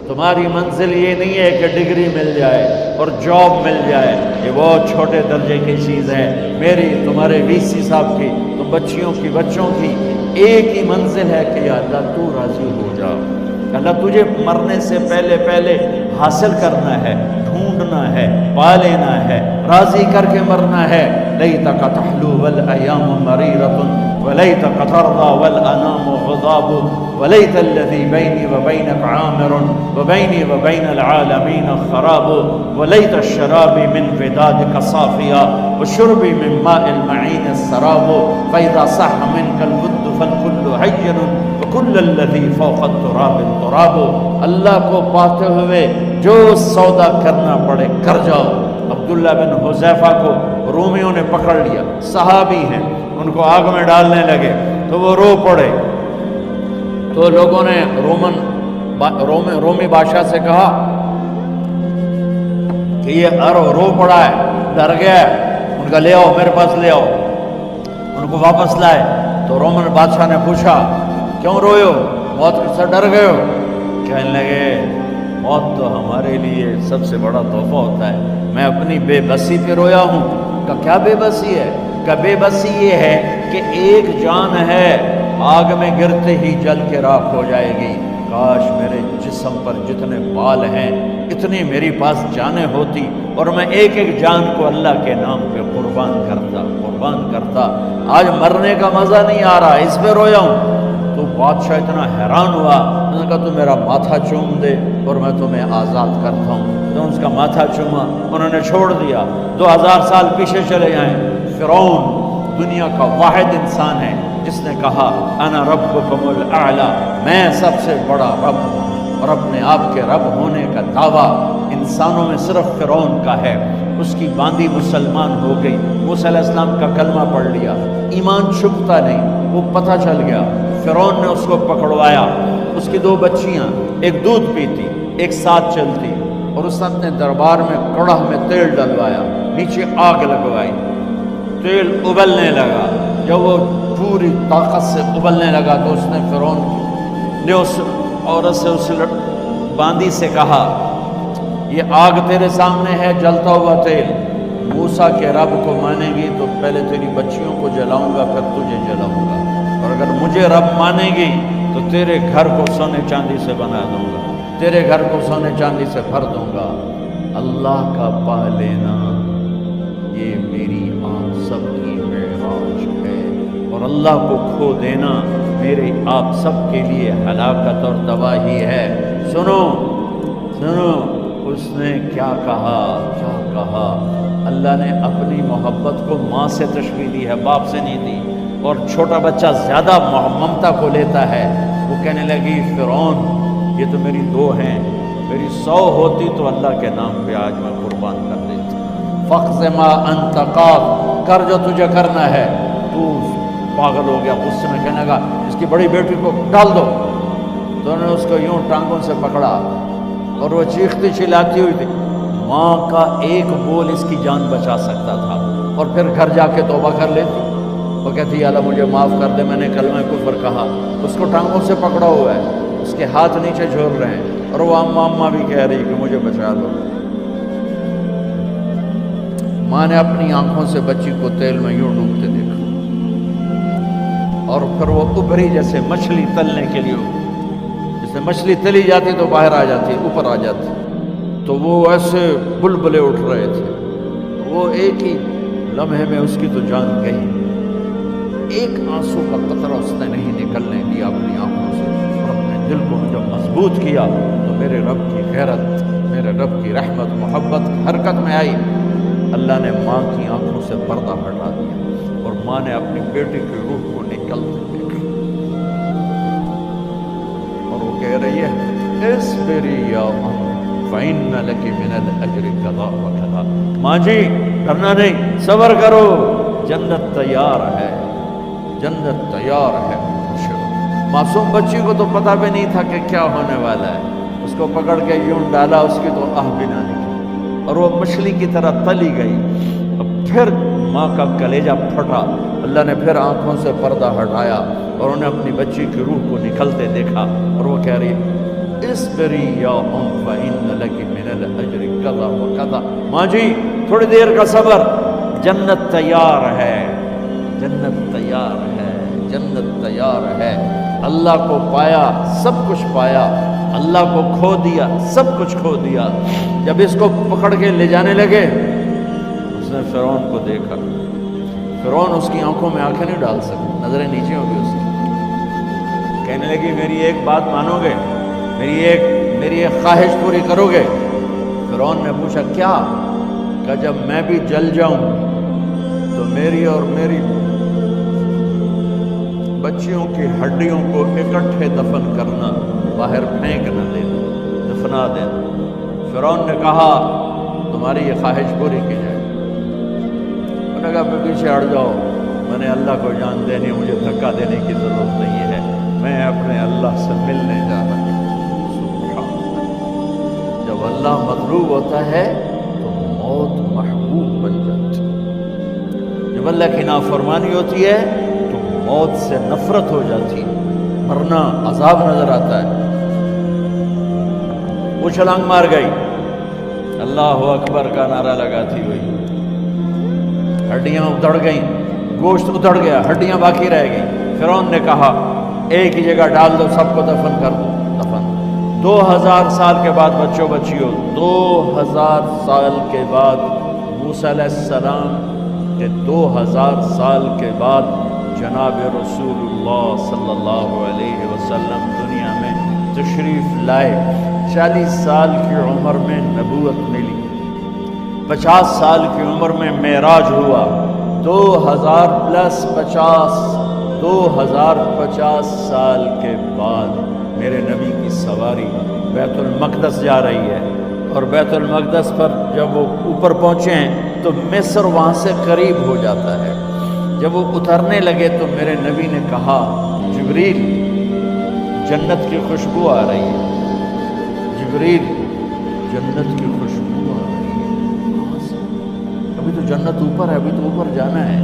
تمہاری منزل یہ نہیں ہے کہ ڈگری مل جائے اور جاب مل جائے، یہ بہت چھوٹے درجے کی چیز ہے۔ میری تمہارے وی سی صاحب کی، تم بچیوں کی، بچوں کی ایک ہی منزل ہے کہ یا اللہ تو راضی ہو جا۔ اللہ تجھے مرنے سے پہلے پہلے حاصل کرنا ہے، ڈھونڈنا ہے، پا لینا ہے، راضی کر کے مرنا ہے۔ لیتک تحلو والایام مریرۃ ولیتک ترضی والانام غضاب ولیت الذی بینی وبینک عامر وبینی وبین العالمین خراب ولیت الشراب من ودادک صافیا وشربی من ماء المعین السراب فاذا صح منک الود فالکل حین وکل الذی فوق التراب تراب۔ اللہ کو پاتے ہوئے جو سودا کرنا پڑے کر جاؤ۔ عبداللہ بن حذیفہ کو رومیوں نے پکڑ لیا، صحابی ہیں، ان کو آگ میں ڈالنے لگے تو وہ رو پڑے، تو لوگوں نے رومی بادشاہ سے کہا کہ یہ رو پڑا ہے، ڈر گیا ہے، ان کا لے آؤ، میرے پاس لے آؤ۔ ان کو واپس لائے تو رومن بادشاہ نے پوچھا کیوں روئے ہو، موت سے ڈر گئے ہو؟ کہنے لگے موت تو ہمارے لیے سب سے بڑا تحفہ ہوتا ہے، میں اپنی بے بسی پہ رویا ہوں۔ کہ کیا بے بسی ہے؟ کہ بے بسی یہ ہے کہ ایک جان ہے آگ میں گرتے ہی جل کے راکھ ہو جائے گی، کاش میرے جسم پر جتنے بال ہیں اتنی میری پاس جانیں ہوتی اور میں ایک ایک جان کو اللہ کے نام پہ قربان کرتا۔ آج مرنے کا مزہ نہیں آ رہا، اس پہ رویا ہوں۔ تو بادشاہ اتنا حیران ہوا، انہوں نے کہا تو میرا ماتھا چوم دے اور میں تمہیں آزاد کرتا ہوں۔ تو اس کا ماتھا چوما، انہوں نے چھوڑ دیا۔ 2000 سال پیچھے چلے جائیں، فرعون دنیا کا واحد انسان ہے جس نے کہا انا ربکم الاعلی، میں سب سے بڑا رب ہوں، اور اپنے آپ کے رب ہونے کا دعویٰ انسانوں میں صرف فرعون کا ہے۔ اس کی باندی مسلمان ہو گئی، موسیٰ علیہ السلام کا کلمہ پڑھ لیا، ایمان چھپتا نہیں، وہ پتہ چل گیا۔ فرعون نے اس کو پکڑوایا، اس کی 2 بچیاں، ایک دودھ پیتی ایک ساتھ چلتی، اور اس نے اپنے دربار میں کڑاہ میں تیل ڈلوایا، نیچے آگ لگوائی، تیل ابلنے لگا۔ جب وہ پوری طاقت سے ابلنے لگا تو اس نے فرعون نے اس عورت سے، اس باندی سے کہا یہ آگ تیرے سامنے ہے، جلتا ہوا تیل، موسیٰ کے رب کو مانے گی تو پہلے تیری بچیوں کو جلاؤں گا پھر تجھے جلاؤں گا، اور اگر مجھے رب مانے گی تو تیرے گھر کو سونے چاندی سے بنا دوں گا، تیرے گھر کو سونے چاندی سے بھر دوں گا۔ اللہ کا پا لینا یہ میری آپ سب کی معراج ہے، اور اللہ کو کھو دینا میرے آپ سب کے لیے ہلاکت اور تباہی ہے۔ سنو اس نے کیا کہا؟ اللہ نے اپنی محبت کو ماں سے تشبیہ دی ہے، باپ سے نہیں دی، اور چھوٹا بچہ زیادہ ممتا کو لیتا ہے۔ وہ کہنے لگی فرعون یہ تو میری 2 ہیں، میری 100 ہوتی تو اللہ کے نام پہ آج میں قربان کر دیتی۔ فَقْضِ مَا أَنْتَ قَاضٍ، کر جو تجھے کرنا ہے۔ تو پاگل ہو گیا، غصے میں کہنے لگا اس کی بڑی بیٹی کو ڈال دو۔ تو انہوں نے اس کو یوں ٹانگوں سے پکڑا اور وہ چیختی چلاتی ہوئی تھی۔ ماں کا ایک بول اس کی جان بچا سکتا تھا، اور پھر گھر جا کے توبہ کر لیتی۔ وہ کہتی اللہ مجھے معاف کر دے، میں نے کلمہ کفر کہا۔ اس کو ٹانگوں سے پکڑا ہوا ہے، اس کے ہاتھ نیچے جھول رہے ہیں، اور وہ اماں بھی کہہ رہی کہ مجھے بچا دو۔ ماں نے اپنی آنکھوں سے بچی کو تیل میں یوں ڈوبتے دیکھا، اور پھر وہ ابھری جیسے مچھلی تلنے کے لیے، جیسے مچھلی تلی جاتی تو باہر آ جاتی، اوپر آ جاتی، تو وہ ایسے بلبلے اٹھ رہے تھے۔ وہ ایک ہی لمحے میں اس کی تو جان گئی، ایک آنسو کا قطرہ اس نے نہیں نکلنے دیا اپنی آنکھوں سے، اور اپنے دل کو جب مضبوط کیا تو میرے رب کی غیرت، میرے رب کی رحمت، محبت حرکت میں آئی۔ اللہ نے ماں کی آنکھوں سے پردہ ہٹا دیا، اور ماں نے اپنی بیٹی کی روح کو نکلتے دیکھا، اور وہ کہہ رہی ہے اصبری یا ام فإن لك من الأجر كذا وكذا۔ ماں جی ڈرنا نہیں، صبر کرو، جنت تیار ہے، جنت تیار ہے۔ معصوم بچی کو تو پتہ بھی نہیں تھا کہ کیا ہونے والا ہے، اس کو پکڑ کے یوں ڈالا، اس کی تو آہ بھی نہ نکلی، اور وہ مچھلی کی طرح تلی گئی۔ اور پھر ماں کا کلیجہ پھٹا، اللہ نے پھر آنکھوں سے پردہ ہٹایا، اور انہیں اپنی بچی کی روح کو نکلتے دیکھا، اور وہ کہہ رہی اصبری یا فإن لک من الاجر کذا وکذا. ماں جی تھوڑی دیر کا صبر، جنت تیار ہے، جنت تیار ہے، جنت تیار ہے. اللہ کو پایا سب کچھ پایا، اللہ کو کھو دیا سب کچھ کھو دیا. جب اس کو پکڑ کے لے جانے لگے، اس نے فرعون کو دیکھا. فرعون اس کی آنکھوں میں آنکھیں نہیں ڈال سکتا، نظریں نیچے ہو گئی اس کی. کہنے لگی میری ایک بات مانو گے، میری ایک خواہش پوری کرو گے؟ فرعون نے پوچھا کیا؟ کہ جب میں بھی جل جاؤں تو میری اور میری بچیوں کی ہڈیوں کو اکٹھے دفن کرنا، باہر پھینک نہ دینا، دفنا دینا. فرعون نے کہا تمہاری یہ خواہش پوری کی جائے. انہوں نے کہا میں پیچھے ہٹ جاؤ، میں نے اللہ کو جان دینی، مجھے دھکا دینے کی ضرورت نہیں ہے، میں اپنے اللہ سے ملنے جا رہا ہوں. جب اللہ مطلوب ہوتا ہے تو موت محبوب بن جاتی ہے. جب اللہ کی نافرمانی ہوتی ہے تو موت سے نفرت ہو جاتی ہے، مرنا عذاب نظر آتا ہے. وہ چھلانگ مار گئی، اللہ اکبر کا نعرہ لگاتی ہوئی. ہڈیاں ادھڑ گئیں، گوشت ادھڑ گیا، ہڈیاں باقی رہ گئیں. فرعون نے کہا ایک ہی جگہ ڈال دو، سب کو دفن کر دو. دفن 2000 سال کے بعد بچوں بچیوں، 2000 سال کے بعد موسیٰ علیہ السلام کے 2000 سال کے بعد جناب رسول اللہ صلی اللہ علیہ وسلم دنیا میں تشریف لائے. 40 سال کی عمر میں نبوت ملی، 50 سال کی عمر میں معراج ہوا. 2050 سال کے بعد میرے نبی کی سواری بیت المقدس جا رہی ہے. اور بیت المقدس پر جب وہ اوپر پہنچے ہیں تو مصر وہاں سے قریب ہو جاتا ہے. جب وہ اترنے لگے تو میرے نبی نے کہا جبریل جنت کی خوشبو آ رہی ہے، جبریل جنت کی خوشبو آ رہی ہے. ابھی تو جنت اوپر ہے، ابھی تو اوپر جانا ہے،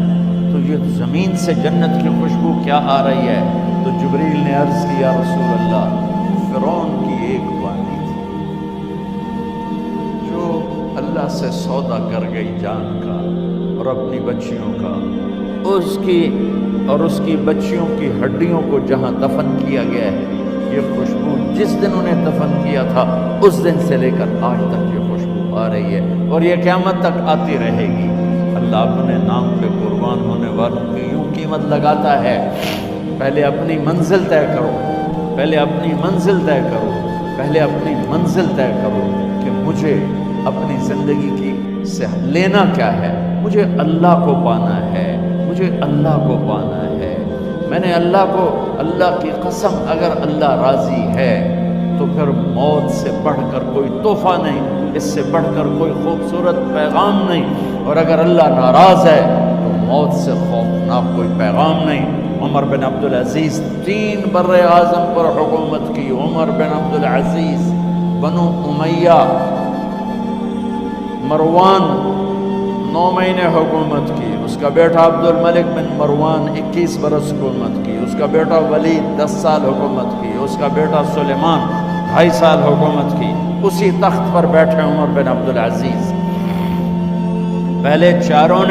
تو یہ زمین سے جنت کی خوشبو کیا آ رہی ہے؟ تو جبریل نے عرض کی یا رسول اللہ فرعون کی ایک بانی تھی جو اللہ سے سودا کر گئی جان کا اور اپنی بچیوں کا، اس کی بچیوں کی ہڈیوں کو جہاں دفن کیا گیا ہے، یہ خوشبو جس دن انہیں دفن کیا تھا اس دن سے لے کر آج تک یہ خوشبو آ رہی ہے اور یہ قیامت تک آتی رہے گی. اللہ اپنے نام پہ قربان ہونے والوں کی یوں قیمت لگاتا ہے. پہلے اپنی منزل طے کرو، پہلے اپنی منزل طے کرو، پہلے اپنی منزل طے کرو کہ مجھے اپنی زندگی کی سے لینا کیا ہے. مجھے اللہ کو پانا ہے، مجھے اللہ کو پانا ہے. میں نے اللہ کی قسم اگر اللہ راضی ہے تو پھر موت سے بڑھ کر کوئی تحفہ نہیں، اس سے بڑھ کر کوئی خوبصورت پیغام نہیں. اور اگر اللہ ناراض ہے تو موت سے خوفناک کوئی پیغام نہیں. عمر بن عبدالعزیز 3 بر اعظم پر حکومت کی. عمر بن عبدالعزیز، بنو امیہ، مروان 9 مہینے حکومت کی. اس کا بیٹا عبد الملک بن مروان 21 برس حکومت کی. اس کا بیٹا ولید 10 سال حکومت کی. اس کا بیٹا سلیمان 2.5 سال حکومت کی. اسی تخت پر بیٹھے عمر بن عبدالعزیز. پہلے چاروں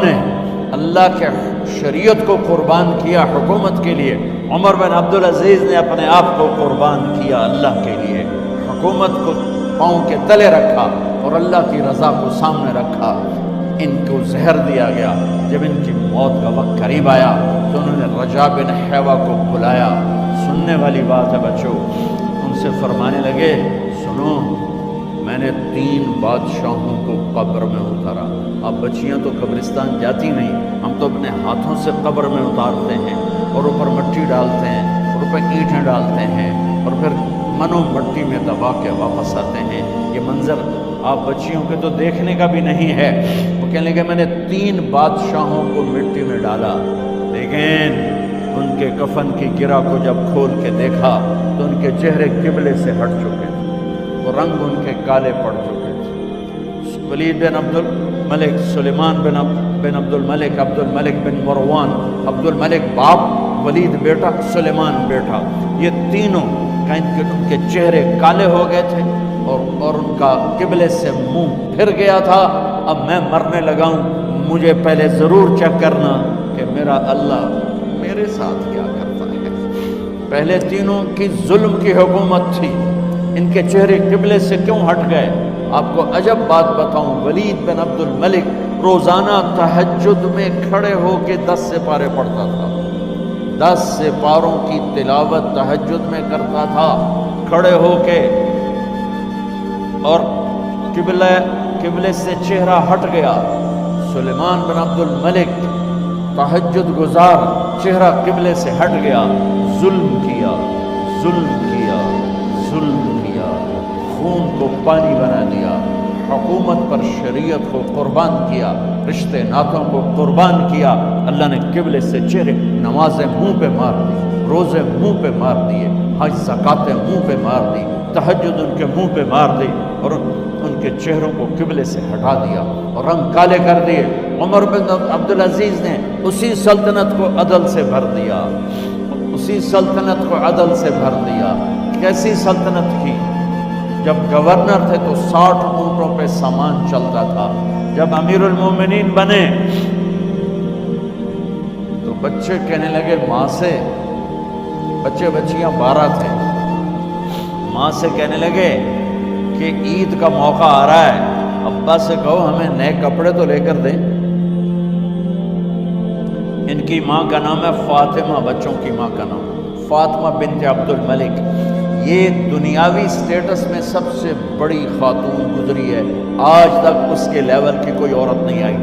نے اللہ کے شریعت کو قربان کیا حکومت کے لیے. عمر بن عبدالعزیز نے اپنے آپ کو قربان کیا اللہ کے لیے. حکومت کو پاؤں کے تلے رکھا اور اللہ کی رضا کو سامنے رکھا. ان کو زہر دیا گیا. جب ان کی موت کا وقت قریب آیا تو انہوں نے رجا بن حیوہ کو بلایا. سننے والی بات ہے بچوں. ان سے فرمانے لگے سنو، میں نے 3 بادشاہوں کو قبر میں اتارا. اب بچیاں تو قبرستان جاتی نہیں، ہم تو اپنے ہاتھوں سے قبر میں اتارتے ہیں اور اوپر مٹی ڈالتے ہیں اور اوپر اینٹیں ڈالتے ہیں اور پھر منو مٹی میں دبا کے واپس آتے ہیں. یہ منظر آپ بچیوں کے تو دیکھنے کا بھی نہیں ہے. وہ کہنے لگے میں نے 3 بادشاہوں کو مٹی میں ڈالا، لیکن ان کے کفن کی گرہ کو جب کھول کے دیکھا تو ان کے چہرے قبلے سے ہٹ چکے تھے، وہ رنگ ان کے کالے پڑ چکے تھے. ولید بن عبد الملک، سلیمان بن عبد الملک، عبد الملک بن مروان، عبد الملک باپ، ولید بیٹا، سلیمان بیٹا، یہ تینوں ان کے چہرے کالے ہو گئے تھے اور ان کا قبلے سے منہ پھر گیا تھا۔ اب میں مرنے لگا ہوں، مجھے پہلے ضرور چیک کرنا کہ میرا اللہ میرے ساتھ کیا کرتا ہے۔ پہلے تینوں کی ظلم کی حکومت تھی، ان کے چہرے قبلے سے کیوں ہٹ گئے؟ آپ کو عجب بات بتاؤں، ولید بن عبد الملک روزانہ تہجد میں کھڑے ہو کے 10 سپارے پڑھتا تھا، 10 سپاروں کی تلاوت تہجد میں کرتا تھا کھڑے ہو کے، اور قبلے سے چہرہ ہٹ گیا۔ سلیمان بن عبد الملک تہجد گزار، چہرہ قبلے سے ہٹ گیا، ظلم کیا، ظلم کیا، ظلم کیا، خون کو پانی بنا دیا، حکومت پر شریعت کو قربان کیا، رشتے ناتوں کو قربان کیا۔ اللہ نے قبلے سے چہرے، نمازیں منہ پہ مار دی، روزے منہ پہ مار دیے، حج زکاتیں منہ پہ مار دی، تہجد ان کے منہ پہ مار دی، اور ان کے چہروں کو قبلے سے ہٹا دیا اور رنگ کالے کر دیے۔ عمر بن عبدالعزیز نے اسی سلطنت کو عدل سے بھر دیا، اسی سلطنت کو عدل سے بھر دیا۔ کیسی سلطنت کی؟ جب گورنر تھے تو 60 اونٹوں پہ سامان چلتا تھا، جب امیر المومنین بنے تو بچے کہنے لگے ماں سے، بچے بچیاں 12 تھے، ماں سے کہنے لگے کہ عید کا موقع آ رہا ہے، ابا سے کہو ہمیں نئے کپڑے تو لے کر دیں۔ ان کی ماں کا نام ہے فاطمہ، بچوں کی ماں کا نام فاطمہ بنت عبد الملک۔ یہ دنیاوی سٹیٹس میں سب سے بڑی خاتون گزری ہے، آج تک اس کے لیول کی کوئی عورت نہیں آئی۔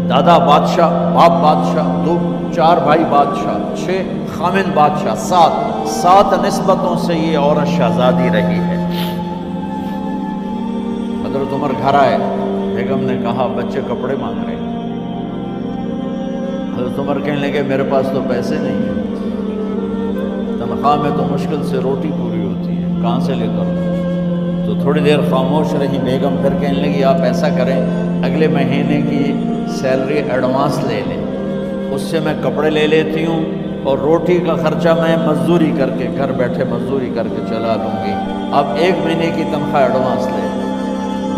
دادا بادشاہ، باپ بادشاہ، 4 بھائی بادشاہ، 6 خامن بادشاہ، 7 نسبتوں سے یہ عورت شہزادی رہی ہے۔ حضرت عمر گھر آئے، بیگم نے کہا بچے کپڑے مانگ رہے ہیں۔ حضرت عمر کہنے لگے میرے پاس تو پیسے نہیں ہیں، تنخواہ میں تو مشکل سے روٹی پوری ہوتی ہے، کہاں سے لے کر دوں؟ تو تھوڑی دیر خاموش رہی بیگم، پھر کہنے لگی آپ ایسا کریں اگلے مہینے کی سیلری ایڈوانس لے لیں، اس سے میں کپڑے لے لیتی ہوں اور روٹی کا خرچہ میں مزدوری کر کے گھر بیٹھے مزدوری کر کے چلا لوں گی، آپ 1 مہینے کی تنخواہ ایڈوانس لیں۔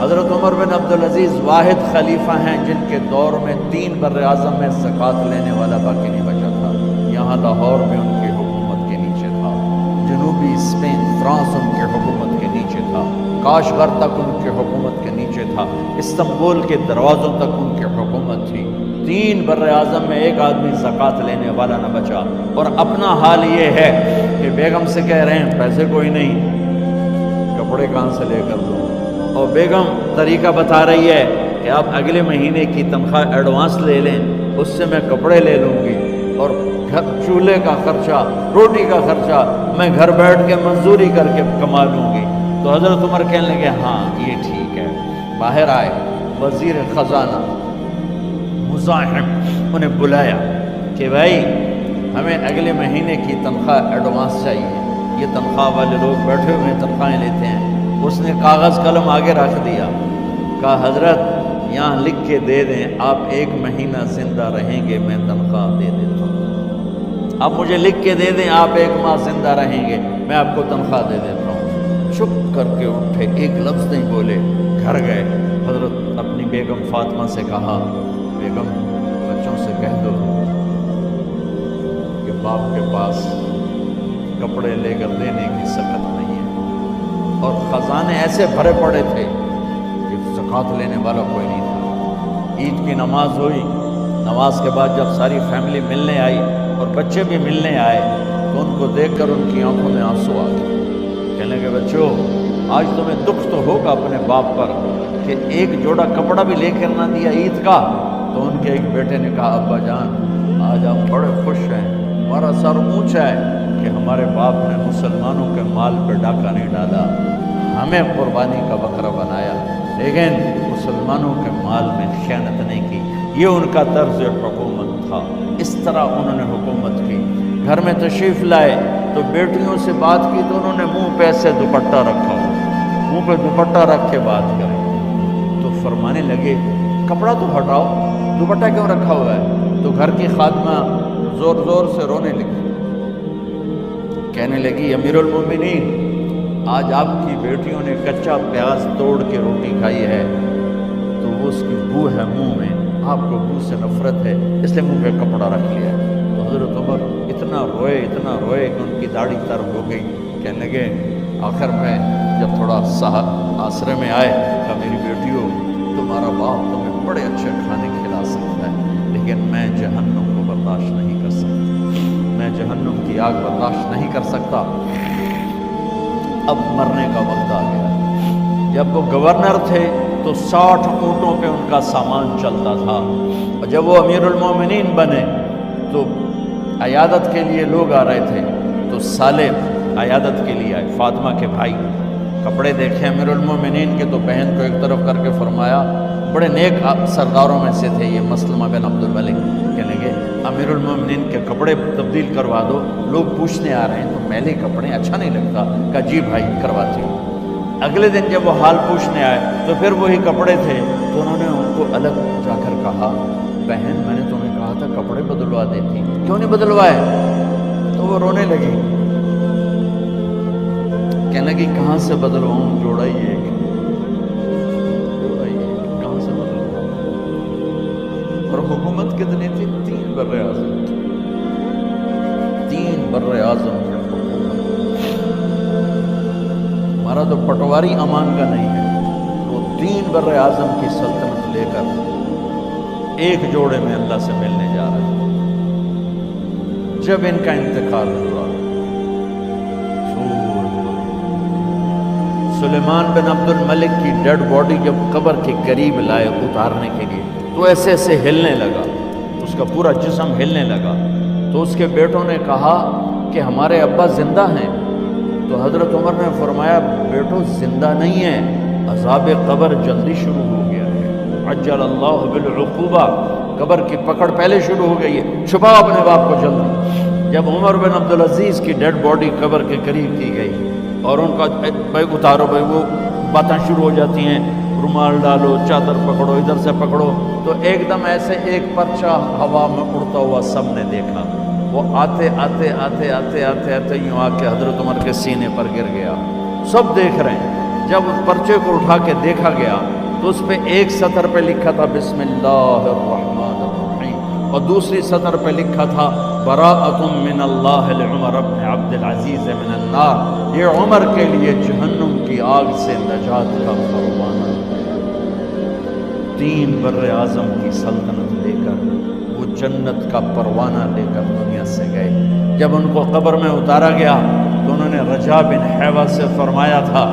حضرت عمر بن عبدالعزیز واحد خلیفہ ہیں جن کے دور میں 3 بر اعظم میں زکوٰۃ لینے والا باقی نہیں بچا تھا۔ یہاں لاہور میں ان کی حکومت کے نیچے تھا، جنوبی اسپین فرانس ان کے حکومت کے نیچے تھا، کاشغر تک ان کے حکومت کے نیچے تھا، استنبول کے دروازوں تک ان کی حکومت تھی۔ 3 بر اعظم میں ایک آدمی زکوٰۃ لینے والا نہ بچا، اور اپنا حال یہ ہے کہ بیگم سے کہہ رہے ہیں پیسے کوئی نہیں، کپڑے کہاں سے لے کر دوں؟ اور بیگم طریقہ بتا رہی ہے کہ آپ اگلے مہینے کی تنخواہ ایڈوانس لے لیں، اس سے میں کپڑے لے لوں گی، اور چولہے کا خرچہ، روٹی کا خرچہ میں گھر بیٹھ کے مزدوری کر کے کما لوں گی۔ تو حضرت عمر کہنے لگے ہاں یہ ٹھیک ہے۔ باہر آئے وزیر خزانہ مزاحم، انہیں بلایا کہ بھائی ہمیں اگلے مہینے کی تنخواہ ایڈوانس چاہیے، یہ تنخواہ والے لوگ بیٹھے ہوئے تنخواہیں لیتے ہیں۔ اس نے کاغذ قلم آگے رکھ دیا، کہا حضرت یہاں لکھ کے دے دیں آپ 1 مہینہ زندہ رہیں گے میں تنخواہ دے دیتا ہوں، آپ مجھے لکھ کے دے دیں آپ 1 ماہ زندہ رہیں گے میں آپ کو تنخواہ دے دیتا ہوں۔ چپ کر کے اٹھے، ایک لفظ نہیں بولے، گھر گئے۔ حضرت اپنی بیگم فاطمہ سے کہا بیگم بچوں سے کہہ دو کہ باپ کے پاس کپڑے لے کر دینے کی سکت نہیں ہے، اور خزانے ایسے بھرے پڑے تھے کہ زکوٰۃ لینے والا کوئی نہیں تھا۔ عید کی نماز ہوئی، نماز کے بعد جب ساری فیملی ملنے آئی اور بچے بھی ملنے آئے تو ان کو دیکھ کر ان کی آنکھوں میں آنسو آ گئے۔ کہنے لگے بچوں آج تمہیں دکھ تو ہوگا اپنے باپ پر کہ ایک جوڑا کپڑا بھی لے کر نہ دیا عید کا۔ تو ان کے ایک بیٹے نے کہا ابا جان آج ہم بڑے خوش ہیں، ہمارا سر اونچا ہے کہ ہمارے باپ نے مسلمانوں کے مال پہ ڈاکہ نہیں ڈالا، ہمیں قربانی کا بکرا بنایا، لیکن مسلمانوں کے مال میں خیانت نہیں کی۔ یہ ان کا طرز حکومت تھا، اس طرح انہوں نے حکومت کی۔ گھر میں تشریف لائے تو بیٹیوں سے بات کی تو انہوں نے منہ پہ سے دوپٹہ رکھا، منہ پہ دوپٹہ رکھ کے بات کرے تو فرمانے لگے کپڑا تو ہٹاؤ، دوپٹہ کیوں رکھا ہوا ہے؟ تو گھر کی خادمہ زور زور سے رونے لگی، کہنے لگی امیر المومنین آج آپ کی بیٹیوں نے کچا پیاز توڑ کے روٹی کھائی ہے تو وہ اس کی بو ہے منہ میں، آپ کو بو سے نفرت ہے اس لیے منہ پہ کپڑا رکھ لیا۔ تو حضرت عمر اتنا روئے کہ ان کی داڑھی تر ہو گئی۔ کہنے لگے آخر میں جب تھوڑا آسرے میں آئے کہ میری بیٹیوں تمہارا باپ تمہیں بڑے اچھے کھانے کھلا سکتا ہے لیکن میں جہنم کو برداشت نہیں کر سکتا، میں جہنم کی آگ برداشت نہیں کر سکتا، اب مرنے کا وقت آ گیا۔ جب وہ گورنر تھے تو 60 اونٹوں پہ ان کا سامان چلتا تھا، اور جب وہ امیر المومنین بنے تو عیادت کے لیے لوگ آ رہے تھے تو سالے عیادت کے لیے آئے، فاطمہ کے بھائی، کپڑے دیکھے امیر المومنین کے تو بہن کو ایک طرف کر کے فرمایا، بڑے نیک سرداروں میں سے تھے یہ مسلمہ بن عبد الملک، کہنے لگے امیر المومنین کے کپڑے تبدیل کروا دو، لوگ پوچھنے آ رہے ہیں تو میلے کپڑے اچھا نہیں لگتا، کہا جی بھائی کرواتی ہوں۔ اگلے دن جب وہ حال پوچھنے آئے تو پھر وہی کپڑے تھے تو انہوں نے ان کو الگ جا کر کہا بہن میں نے تمہیں کہا تھا کپڑے بدلوا دیتی، کیوں نہیں بدلوائے؟ تو وہ رونے لگی، کہنے لگی کہاں سے بدلواؤں، جوڑا ہی ایک، کہاں سے بدلواؤں؟ اور حکومت کتنی تھی؟ 3 بر اعظم، 3 بر اعظم کی حکومت۔ ہمارا تو پٹواری امان کا نہیں ہے، وہ 3 بر اعظم کی سلطنت لے کر ایک جوڑے میں اللہ سے ملنے جا رہے ہیں۔ جب ان کا انتقال ہوا سلیمان بن عبد الملک کی ڈیڈ باڈی جب قبر کے قریب لائے اتارنے کے لیے تو ایسے ایسے ہلنے لگا، اس کا پورا جسم ہلنے لگا، تو اس کے بیٹوں نے کہا کہ ہمارے ابا زندہ ہیں، تو حضرت عمر نے فرمایا بیٹو زندہ نہیں ہے، عذاب قبر جلدی شروع ہو گیا ہے، عجل اللہ بالعقوبہ، قبر کی پکڑ پہلے شروع ہو گئی ہے، چھپاؤ اپنے باپ کو جلدی۔ جب عمر بن عبدالعزیز کی ڈیڈ باڈی قبر کے قریب کی گئی اور ان کا بھائی اتارو بھائی، وہ باتیں شروع ہو جاتی ہیں، رومال ڈالو، چادر پکڑو، ادھر سے پکڑو، تو ایک دم ایسے ایک پرچہ ہوا میں اڑتا ہوا سب نے دیکھا، وہ آتے آتے آتے آتے آتے آتے یوں آ کے حضرت عمر کے سینے پر گر گیا، سب دیکھ رہے ہیں۔ جب اس پرچے کو اٹھا کے دیکھا گیا تو اس پہ ایک سطر پہ لکھا تھا بسم اللہ الرحمن الرحیم، اور دوسری سطر پہ لکھا تھا براءۃ من اللہ لعمر بن عبد العزیز من النار، یہ عمر کے لیے جہنم کی آگ سے نجات کا پروانہ۔ 3 بر اعظم کی سلطنت لے کر وہ جنت کا پروانہ لے کر دنیا سے گئے۔ جب ان کو قبر میں اتارا گیا تو انہوں نے رجا بن حیوہ سے فرمایا تھا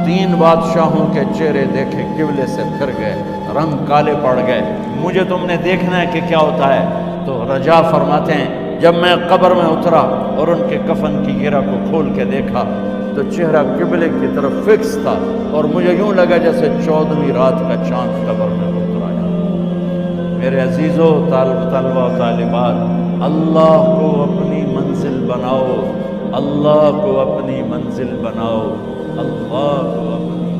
3 بادشاہوں کے چہرے دیکھے قبلے سے پھر گئے، رنگ کالے پڑ گئے، مجھے تم نے دیکھنا ہے کہ کیا ہوتا ہے؟ تو رجا فرماتے ہیں جب میں قبر میں اترا اور ان کے کفن کی گرہ کو کھول کے دیکھا تو چہرہ قبلے کی طرف فکس تھا، اور مجھے یوں لگا جیسے 14ویں رات کا چاند قبر میں اتر آیا۔ میرے عزیزو، طلبہ و طالبات، اللہ کو اپنی منزل بناؤ، اللہ کو اپنی منزل بناؤ، اللہ کو اپنی